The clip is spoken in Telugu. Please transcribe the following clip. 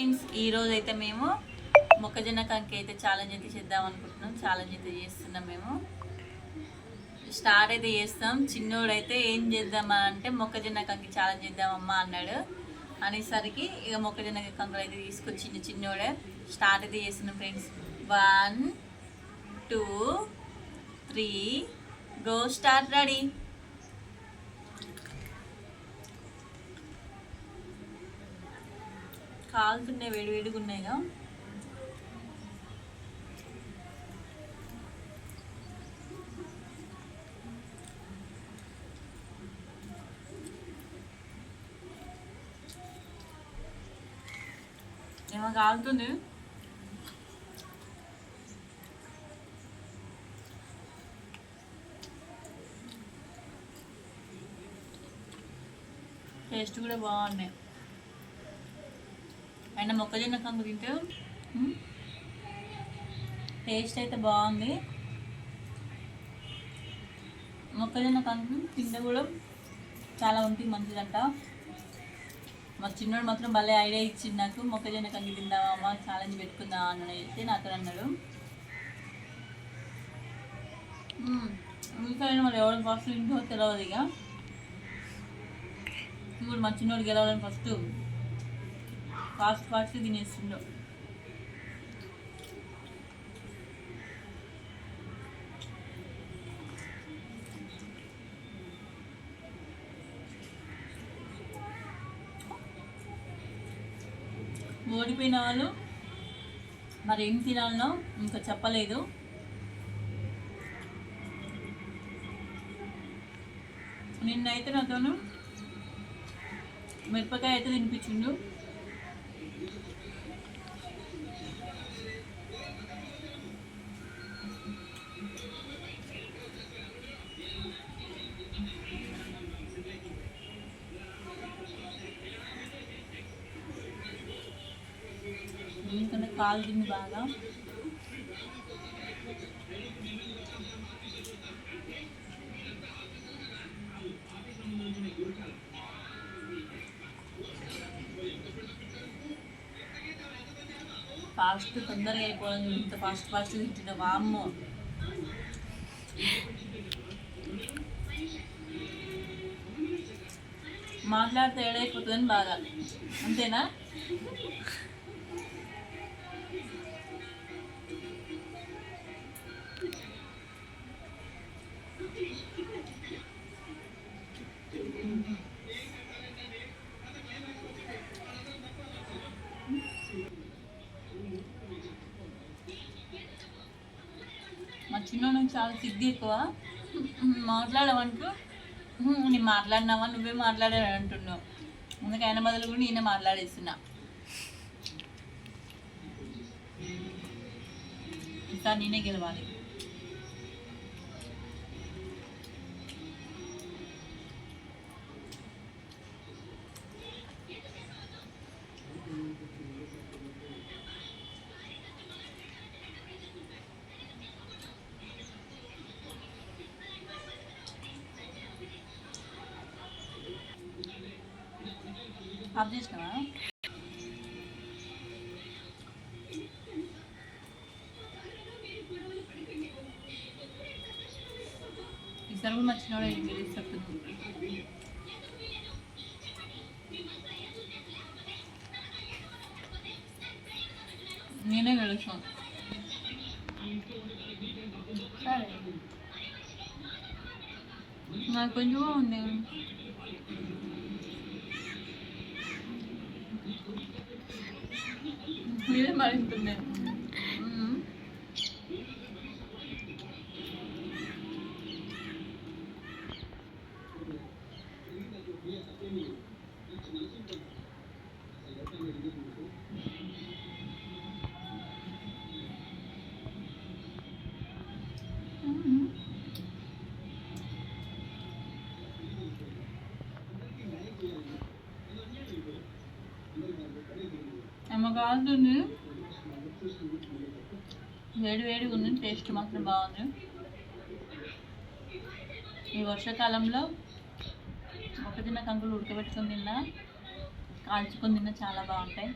ఫ్రెండ్స్, ఈరోజు అయితే మేము మొక్కజొన్న కంకి అయితే ఛాలెంజ్ అయితే చేద్దాం అనుకుంటున్నాం. ఛాలెంజ్ అయితే చేస్తున్నాం. మేము స్టార్ట్ అయితే చేస్తాం. చిన్నోడైతే ఏం చేద్దామా అంటే మొక్కజొన్న కంకి ఛాలెంజ్ చేద్దామమ్మా అన్నాడు. అనేసరికి ఇక మొక్కజొన్న కంకులు అయితే తీసుకొచ్చింది చిన్నోడే. స్టార్ట్ అయితే చేస్తున్నాం ఫ్రెండ్స్. 1 2 3 go start. రెడీ. కాలుతున్నాయి, వేడివేడిగా ఉన్నాయిగా. ఏమో కాలుతుంది. టేస్ట్ కూడా బాగున్నాయి. అయినా మొక్కజొన్న కంకు తింటే టేస్ట్ అయితే బాగుంది. మొక్కజొన్న కంకు తింటే కూడా చాలా ఒంటికి మంచిదంట. మా చిన్నోడు మాత్రం భలే ఐడియా ఇచ్చింది నాకు. మొక్కజొన్న కంకి తిందామా, ఛాలెంజ్ పెట్టుకుందామా అని అయితే నాతో అన్నాడు. ఇంకా మరి ఎవరు ఫస్ట్ తింటో తెలియదు. ఇక ఇప్పుడు మా చిన్నోడు గెలవాలని ఫాస్ట్ తినేస్తుండో. ఓడిపోయిన వాళ్ళు మరి ఏం తినాలనో ఇంకా చెప్పలేదు. నిన్నైతే నాతోను మిరపకాయ అయితే తినిపించిండు. దీనికన్నా కాలు తింది బాగా. ఫాస్ట్ తొందరగా అయిపోవాలి. ఇంత ఫాస్ట్ తింటున్నా వామ్మో. మాట్లాడితే ఏడైపోతుందని బాగా. అంతేనా? మా చిన్నోడికి చాలా సిగ్గు ఎక్కువ. మాట్లాడమంటూ నేను మాట్లాడినావా, నువ్వే మాట్లాడాడు అంటున్నావు. అందుకే ఆయన బదులు కూడా నేనే మాట్లాడేస్తున్నా. ఇంకా నేనే గెలవాలి. ఆఫ్ చేసినావా? ఈసారి కూడా మర్చినవాడు ఏం గెలుస్తుంది. నేనే గెలుస్తాను. సరే, నాకు కొంచెం ఉంది. మీరే మరింటుంది. ఏమో కాదుంది. వేడివేడిగా ఉంది. టేస్ట్ మాత్రం బాగుంది. ఈ వర్షాకాలంలో మొక్కజొన్న కంకులు ఉడకబెట్టుకొని తిన్నా, కాల్చుకొని తిన్నా చాలా బాగుంటాయి.